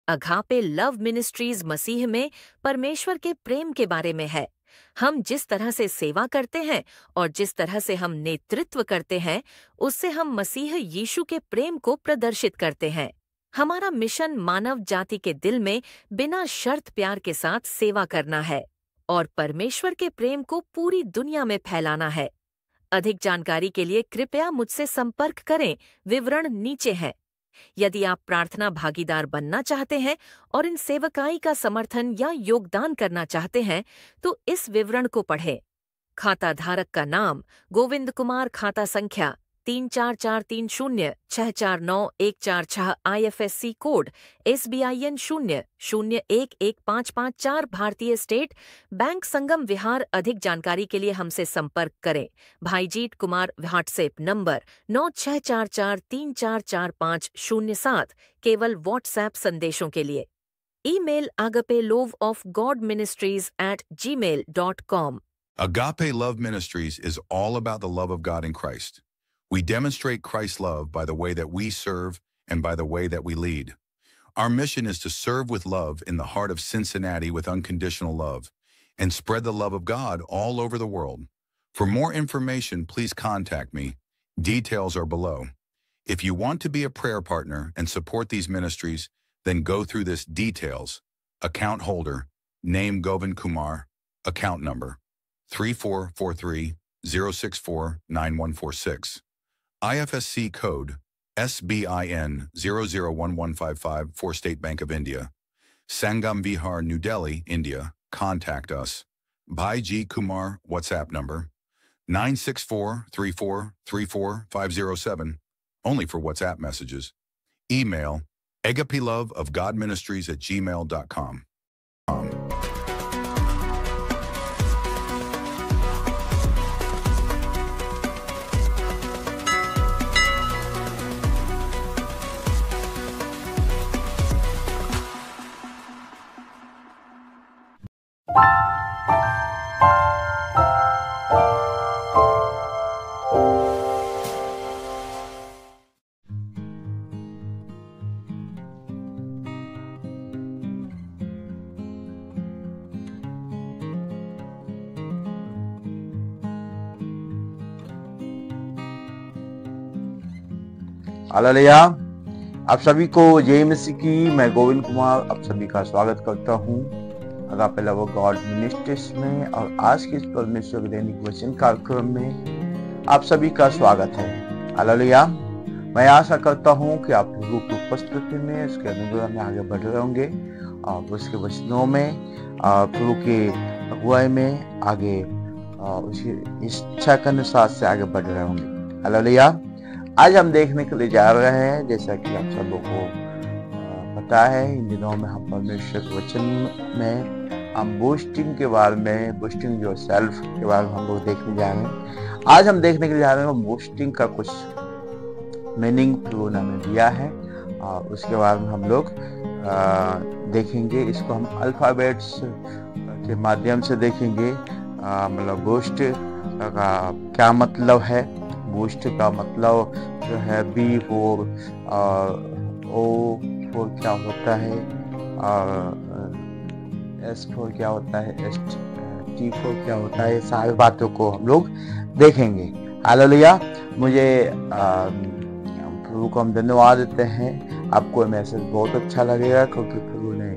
Agape love ministries मसीह में परमेश्वर के प्रेम के बारे में है। हम जिस तरह से सेवा करते हैं और जिस तरह से हम नेतृत्व करते हैं, उससे हम मसीह यीशु के प्रेम को प्रदर्शित करते हैं। हमारा मिशन मानव जाति के दिल में बिना शर्त प्यार के साथ सेवा करना है और परमेश्वर के प्रेम को पूरी दुनिया में फैलाना है। अधिक जानकारी के लिए कृपया मुझसे संपर्क करें। विवरण नीचे हैं। यदि आप प्रार्थना भागीदार बनना चाहते हैं और इन सेवकाई का समर्थन या योगदान करना चाहते हैं, तो इस विवरण को पढ़ें। खाता धारक का नाम गोविंद कुमार, खाता संख्या 344306491446, IFSC कोड SBIN 00115554, भारतीय स्टेट बैंक, संगम विहार। अधिक जानकारी के लिए हमसे संपर्क करें। भाईजीत कुमार, व्हाट्सएप नंबर 9644344507, केवल व्हाट्सएप संदेशों के लिए। Email agapeloveofgodministries@gmail.com। Agape Love Ministries is all about the love of God in Christ. We demonstrate Christ's love by the way that we serve and by the way that we lead. Our mission is to serve with love in the heart of Cincinnati with unconditional love and spread the love of God all over the world. For more information, please contact me. Details are below. If you want to be a prayer partner and support these ministries, then go through this details. Account holder, name Govind Kumar, account number 3443-064-9146. IFSC code SBIN 001155 for State Bank of India. Sangam Vihar, New Delhi, India. Contact us. Bhai G. Kumar, WhatsApp number 964-3434-507, only for WhatsApp messages. Email agapeloveofgodministries@gmail.com. Hallelujah. आप सभी को जय मसीह की। मैं गोविंद कुमार आप सभी का स्वागत करता हूँ agape love of God ministries में, और आज के इस परमेश्वर के दैनिक वचन कार्यक्रम में आप सभी का स्वागत है। हालेलुया। मैं आशा करता हूँ कि आप प्रभु की उपस्थिति में, उसके अनुग्रह में आगे बढ़ रहे होंगे और उसके वचनों में, प्रभु की अगुवाई में आगे उसकी इच्छा के अनुसार से आगे बढ़ रहे होंगे। हालेलुया। आज हम देखने के लिए जा रहे हैं, जैसा कि आप सब लोगों को पता है, इन दिनों में हम परमेश्वर के वचन में हम बूस्टिंग के बारे में, बूस्टिंग योर सेल्फ के बारे में हम लोग देखने जा रहे हैं। आज हम देखने के लिए जा रहे हैं बूस्टिंग का कुछ मीनिंग प्रभु ने हमें दिया है, और उसके बारे में हम लोग देखेंगे। इसको हम अल्फाबेट्स के माध्यम से देखेंगे। मतलब बूस्ट का क्या मतलब है, बूस्ट का मतलब जो है B फॉर, O फॉर क्या होता है, S फॉर क्या होता है, T फॉर क्या होता है, सारी बातों को हम लोग देखेंगे। हालेलुया। मुझे प्रभु को हम धन्यवाद देते हैं। आपको मैसेज बहुत अच्छा लगेगा, क्योंकि प्रभु ने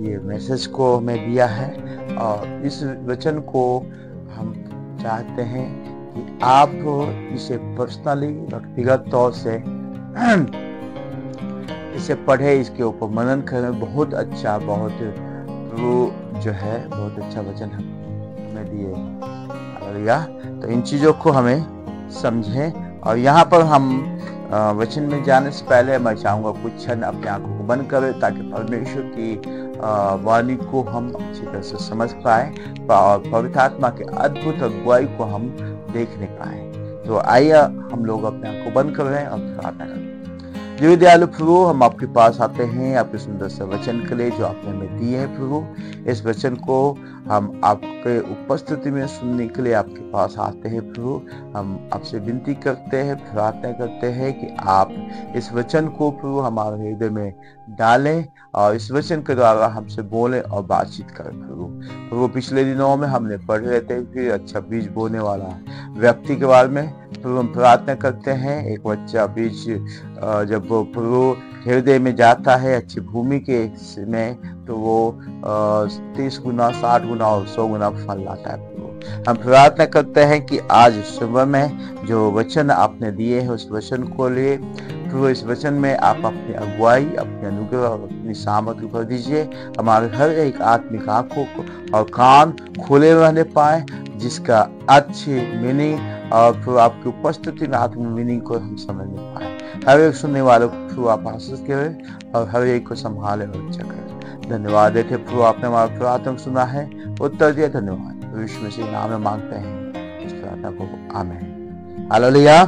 ये मैसेज को हमें दिया है, और इस वचन को हम चाहते हैं कि आप इसे पर्सनली, व्यक्तिगत तौर से इसे पढ़े, इसके ऊपर मनन करें। बहुत अच्छा, बहुत प्रभु जो है बहुत अच्छा वचन हमें दिए। हालेलुया। तो इन चीज़ों को हमें समझें, और यहाँ पर हम वचन में जाने से पहले मैं चाहूँगा कुछ क्षण अपनी आंखों को बंद करें, ताकि परमेश्वर की वाणी को हम अच्छी तरह से समझ पाए और पवित्र आत्मा के अद्भुत अगुवाई को हम देखने पाए। तो आइए हम लोग अपने आंखों को बंद कर रहे हैं और प्रार्थना करें। जो दयालु प्रभु, हम आपके पास आते हैं आपके सुंदर से वचन के लिए जो आपने हमें दिए हैं प्रभु। इस वचन को हम आपके उपस्थिति में सुनने के लिए आपके पास आते हैं प्रभु। हम आपसे विनती करते हैं, प्रार्थना करते हैं कि आप इस वचन को प्रभु हमारे हृदय में डालें और इस वचन के द्वारा हमसे बोलें और बातचीत करें प्रभु। पिछले दिनों में हमने पढ़ रहे थे कि अच्छा बीज बोने वाला व्यक्ति के बारे में प्रभु हम प्रार्थना करते हैं। एक बच्चा बीज जब प्रभु हृदय में जाता है अच्छी भूमि के में, तो वो 30 गुना 60 गुना और 100 गुना फल लाता है प्रभु। हम प्रार्थना करते हैं कि आज सुबह में जो वचन आपने दिए हैं उस वचन को लिए प्रभु, इस वचन में आप अपनी अगुवाई, अपने अनुग्रह और अपनी सामर्थ्य कर दीजिए। हमारे हर एक आत्मिक आंखों को और कान खुले रहने पाए, जिसका अच्छी मीनिंग और फिर आपकी उपस्थिति में आत्मिक मीनिंग को हम समझ पाए। हर एक सुनने वालों को आप आशीष करें और हर एक को संभाले और रक्षा करें। धन्यवाद देते प्रभु, आपने हमारा प्रार्थना सुना है, उत्तर दिया। धन्यवाद यीशु मसीह के नाम में मांगते हैं इस प्रार्थना को, आमीन। Hallelujah,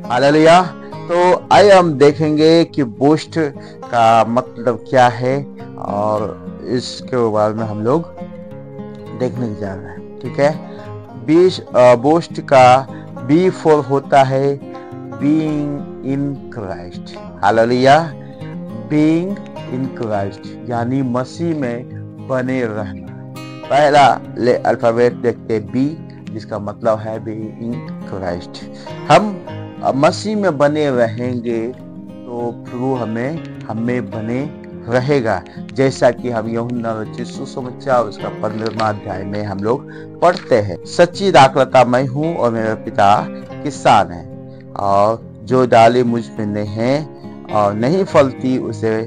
hallelujah. तो आइए हम देखेंगे कि बोस्ट का मतलब क्या है और इसके बारे में हम लोग देखने जा रहे हैं। ठीक है, बोस्ट का बी फॉर होता है being in Christ. Hallelujah, being in Christ यानी मसीह में बने रहना। पहला अल्फाबेट देखते बी, जिसका मतलब है बीइंग इन क्राइस्ट। हम मसीह में बने रहेंगे तो प्रभु हमें बने रहेगा, जैसा कि हम यूहन्ना रचित सुसमाचार उसका 15वां अध्याय में हम लोग पढ़ते हैं। सच्ची दाखलता मैं हूँ और मेरा पिता किसान है, और जो डाली मुझ में नहीं है और नहीं फलती उसे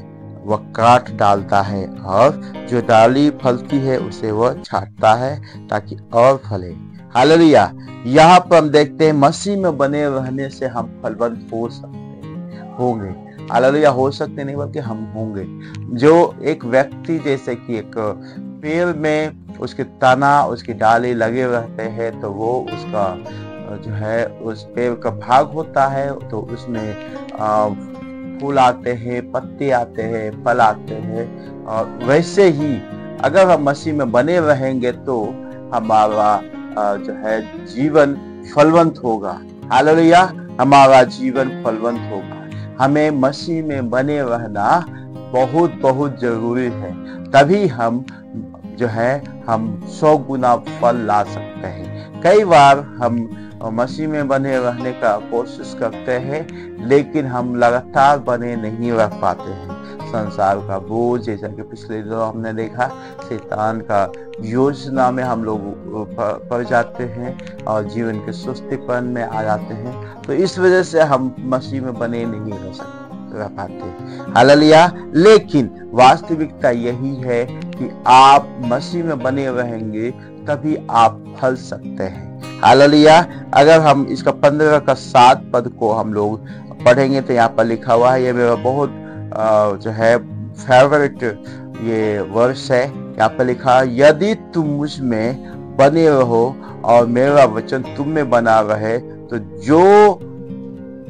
वह काट डालता है, और जो डाली फलती है उसे वह छांटता है ताकि और फले। हालेलुया। यहाँ पर हम देखते हैं मसीह में बने रहने से हम फलवंत हो सकते होंगे। हालेलुया, हो सकते नहीं बल्कि हम होंगे। जो एक व्यक्ति जैसे कि एक पेड़ में उसके तना उसकी डाली लगे रहते हैं, तो वो उसका जो है उस पेड़ का भाग होता है, तो उसमें फूल आते हैं, पत्ते आते हैं, फल आते हैं। और वैसे ही अगर हम मसीह में बने रहेंगे तो हमारा जो है जीवन फलवंत होगा। हालेलुया, हमारा जीवन फलवंत होगा। हमें मसीह में बने रहना बहुत बहुत जरूरी है, तभी हम जो है हम 100 गुना फल ला सकते हैं। कई बार हम मसीह में बने रहने का कोशिश करते हैं, लेकिन हम लगातार बने नहीं रह पाते हैं। संसार का बोझ, जैसा कि पिछले दिनों हमने देखा, शैतान का योजना में हम लोग पड़ जाते हैं और जीवन के सुस्तीपन में आ जाते हैं। तो इस वजह से हम मसीह में बने नहीं रह पाते। हालेलुया। लेकिन वास्तविकता यही है कि आप मसीह में बने रहेंगे तभी आप फल सकते हैं। हालेलुया। अगर हम इसका 15 का 7 पद को हम लोग पढ़ेंगे तो यहाँ पर लिखा हुआ है, ये मेरा बहुत जो है फेवरेट ये वर्ष है। यहाँ पर लिखा, यदि तुम मुझ में बने रहो और मेरा वचन तुम में बना रहे तो जो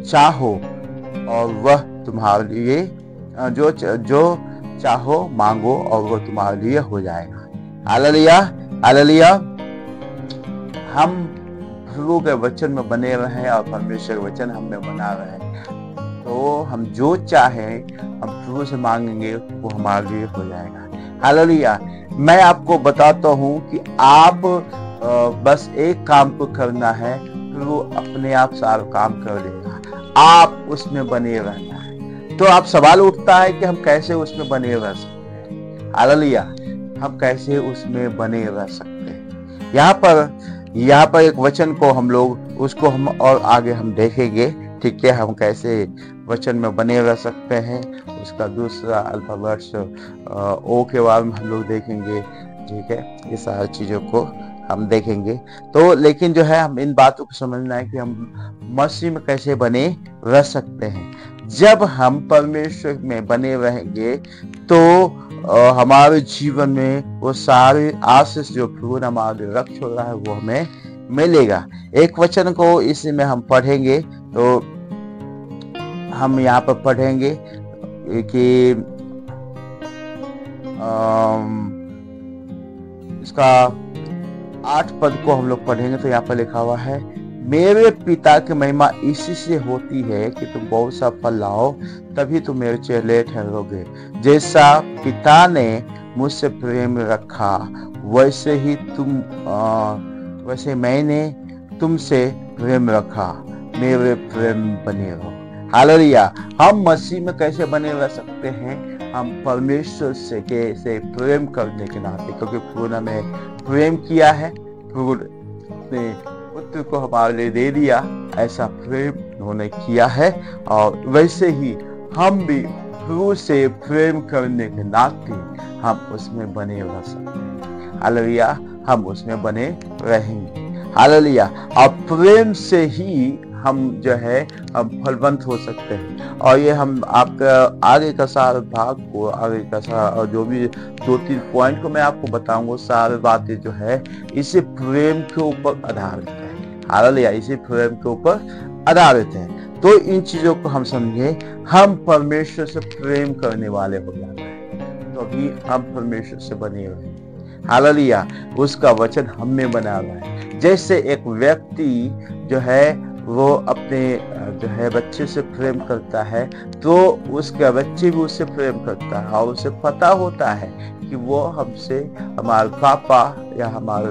चाहो और वह तुम्हारे लिए जो चाहो मांगो और वह तुम्हारे लिए हो जाएगा। Hallelujah, hallelujah. हम प्रभु के वचन में बने रहे और परमेश्वर के वचन हम में बना रहे, तो हम जो चाहे हम प्रभु से मांगेंगे वो हमारे लिए हो जाएगा। हालेलुया। मैं आपको बताता हूँ कि आप बस एक काम को करना है, प्रभु अपने आप सारा काम कर देगा। आप उसमें बने रहना है। तो आप सवाल उठता है कि हम कैसे उसमें बने रह सकते हैं। हालेलुया, हम कैसे उसमें बने रह सकते हैं। यहाँ पर एक वचन को हम लोग उसको हम और आगे हम देखेंगे। ठीक है, हम कैसे वचन में बने रह सकते हैं, उसका दूसरा अल्फाबेट्स ओ के बारे में हम लोग देखेंगे। ठीक है, ये सारी चीजों को हम देखेंगे। तो लेकिन जो है हम इन बातों को समझना है कि हम मसीह में कैसे बने रह सकते हैं। जब हम परमेश्वर में बने रहेंगे तो हमारे जीवन में वो सारे आशीष जो प्रभु ने हमारे रख छोड़ा है वो हमें मिलेगा। एक वचन को इसी में हम पढ़ेंगे तो हम यहाँ पर पढ़ेंगे कि इसका 8 पद को हम लोग पढ़ेंगे। तो यहाँ पर लिखा हुआ है, मेरे पिता की महिमा इसी से होती है कि तुम बहुत सा फल लाओ, तभी तुम मेरे चेले ठहरोगे। जैसा पिता ने मुझसे प्रेम रखा वैसे मैंने तुमसे प्रेम रखा, मेरे प्रेम बने रहो। हालेलुया। हम मसीह में कैसे बने रह सकते हैं? हम परमेश्वर से कैसे प्रेम करने के नाते, क्योंकि प्रभु ने हमें प्रेम किया है, प्रभु ने पुत्र को हमारे लिए दे दिया, ऐसा प्रेम उन्होंने किया है। और वैसे ही हम भी प्रभु से प्रेम करने के नाते हम उसमें बने रह सकते हैं। हालेलुया। हम उसमें बने रहेंगे। हालेलुया। और प्रेम से ही हम जो है हम फलवंत हो सकते हैं। और ये हम आपका आगे का सारा भाग को, आगे का सारा जो भी 2-3 पॉइंट को मैं आपको बताऊंगा, सारी बातें जो है इसी प्रेम के ऊपर आधारित है। हालेलुया। इसी प्रेम के ऊपर आधारित है। तो इन चीजों को हम समझे, हम परमेश्वर से प्रेम करने वाले हो जाते हैं, तो अभी हम परमेश्वर से बने रहे। हालेलुया। उसका वचन हम में बना हुआ है। जैसे एक व्यक्ति जो है वो अपने जो है बच्चे से प्रेम करता है, तो उसका बच्चे भी उससे प्रेम करता है, और उसे पता होता है कि वो हमसे, हमारे पापा या हमारे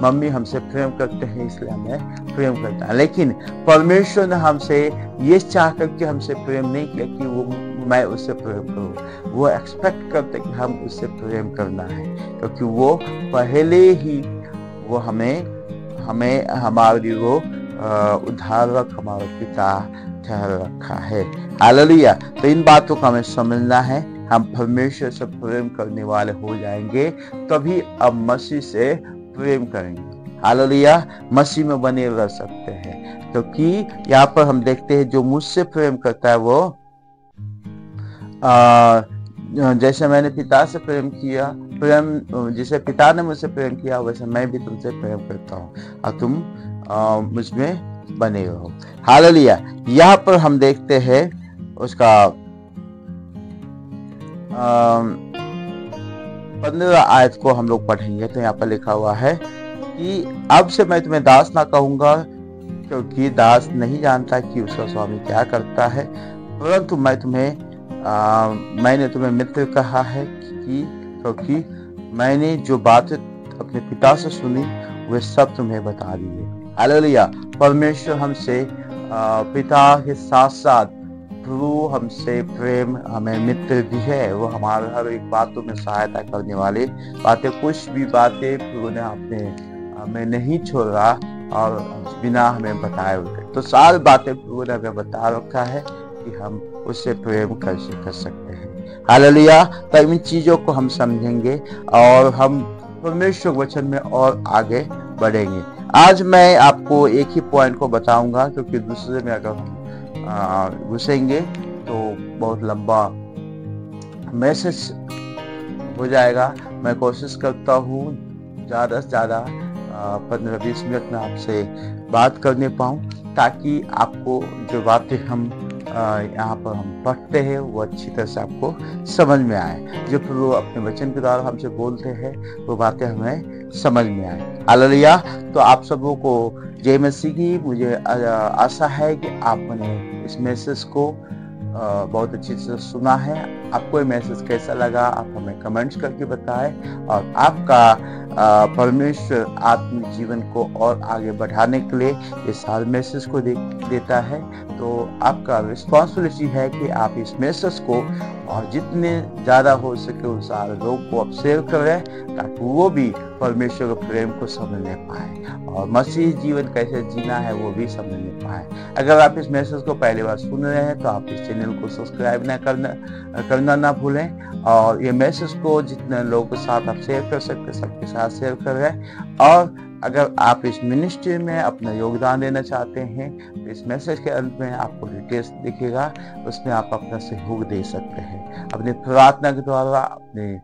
मम्मी हमसे प्रेम करते हैं, इसलिए हमें प्रेम करता है। लेकिन परमेश्वर ने हमसे ये चाह करके हमसे प्रेम नहीं किया कि वो मैं उससे प्रेम करूं। वो एक्सपेक्ट करते कि हम उससे प्रेम करना है, क्योंकि वो पहले ही वो हमें हमारे लिए वो उद्धारक, हमारा पिता ठहर रखा है। हालेलुया। तो इन बातों का हमें समझना है। हम परमेश्वर से प्रेम करने वाले हो जाएंगे, तभी अब मसीह से प्रेम करेंगे। हालेलुया। मसीह में बने रह सकते हैं, क्योंकि यहाँ पर हम देखते हैं जो मुझसे प्रेम करता है वो जैसे मैंने पिता से प्रेम किया, जिसे पिता ने मुझसे प्रेम किया, वैसे मैं भी तुमसे प्रेम करता हूँ, और तुम मुझ में बने रहो। हालेलुया। यहाँ पर हम देखते हैं उसका 15 आयत को हम लोग पढ़ेंगे। तो यहाँ पर लिखा हुआ है कि अब से मैं तुम्हें दास ना कहूंगा, क्योंकि दास नहीं जानता कि उसका स्वामी क्या करता है, परंतु मैंने तुम्हें मित्र कहा है, क्योंकि मैंने जो बातें अपने पिता से सुनी वे सब तुम्हें बता दी है। हालेलुया। परमेश्वर हमसे पिता के साथ साथ प्रभु हमसे प्रेम, हमें मित्र भी है। वो हमारे हर एक बातों में सहायता करने वाले बातें, कुछ भी बातें प्रभु ने हमें नहीं छोड़ा और बिना हमें बताए हुए, तो सारी बातें प्रभु ने हमें बता रखा है कि हम उससे प्रेम कर सकते हैं। हालेलुया। तो इन चीजों को हम समझेंगे और हम परमेश्वर वचन में और आगे बढ़ेंगे। आज मैं आपको एक ही पॉइंट को बताऊंगा, क्योंकि दूसरे में अगर हम घुसेंगे तो बहुत लंबा मैसेज हो जाएगा। मैं कोशिश करता हूँ ज़्यादा से ज़्यादा 15-20 मिनट में आपसे बात करने पाऊँ, ताकि आपको जो बातें हम यहाँ पर हम पढ़ते हैं वो अच्छी तरह से आपको समझ में आए। जो प्रभु अपने वचन के द्वारा हमसे बोलते हैं वो बातें हमें समझ में आए। हालेलुया। तो आप सबों को जय मसीह की। मुझे आशा है कि आपने इस मैसेज को बहुत अच्छी से सुना है। आपको ये मैसेज कैसा लगा आप हमें कमेंट्स करके बताएं, और आपका परमेश्वर आत्मिक जीवन को और आगे बढ़ाने के लिए इस सारे मैसेज को देता है। तो आपका रिस्पॉन्सिबिलिटी है कि आप इस मैसेज को और जितने ज़्यादा हो सके उन सारे लोग को आप शेयर करें, ताकि वो भी परमेश्वर के प्रेम को समझने पाए और मसीह जीवन कैसे जीना है वो भी समझने पाए। अगर आप इस मैसेज को पहली बार सुन रहे हैं तो आप इस चैनल को सब्सक्राइब करना ना भूलें, और ये मैसेज को जितने लोगों के साथ आप शेयर कर सकते सबके साथ शेयर करें। और अगर आप इस मिनिस्ट्री में अपना योगदान देना चाहते हैं तो इस मैसेज के अंत में आपको डिटेल्स दिखेगा, उसमें आप अपना सहयोग दे सकते हैं। अपनी प्रार्थना के द्वारा, अपने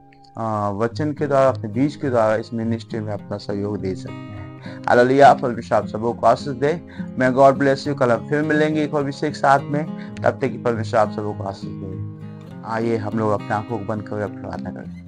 वचन के द्वारा, अपने बीज के द्वारा इस मिनिस्ट्री में अपना सहयोग दे सकते हैं। हालेलुया। परमेश्वर आप सबको आशीष दे। मैं गॉड ब्लेस यू। कल हम फिर मिलेंगे एक और विषय के साथ में। तब तक कि परमेश्वर आप सबको आशीष दे। आइए हम लोग अपने आंखों को बंद कर प्रार्थना करें।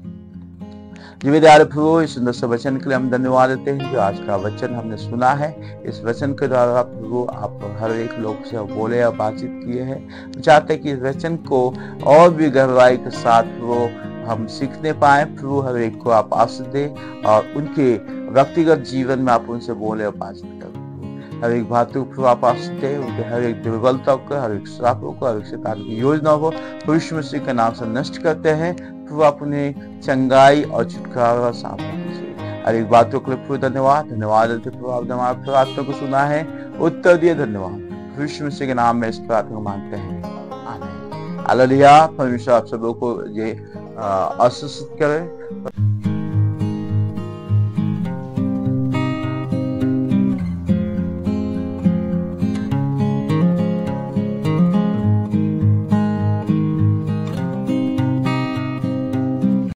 जीवित प्रभु, इस सुंदर से वचन के लिए हम धन्यवाद देते हैं जो आज का वचन हमने सुना है। इस वचन के द्वारा प्रभु आप हर एक लोग से बोले और बातचीत किए हैं। चाहते हैं कि इस वचन को और भी गहराई के साथ प्रभु हम सीखने पाए। प्रभु हर एक को आप आशीष दे और उनके व्यक्तिगत जीवन में आप उनसे बोले और बातचीत करें। हर एक बात को प्रभु आप आशीष दे। उनके हर एक दुर्बलता को, हर एक श्रापों को, हर एक शैतान की योजनाओं को यीशु मसीह के नाम से नष्ट करते हैं। प्रभु आप उन्हें चंगाई और छुटकारा का सामना कीजिए। हर एक बातों के लिए प्रभु धन्यवाद देते। प्रभु आपने हमारी प्रार्थना को सुना है, उत्तर दिए। धन्यवाद। यीशु मसीह के नाम में इस प्रार्थना को मांगते हैं, आमीन। हालेलुया। परमेश्वर आप सब लोगों को ये आशीषित करे।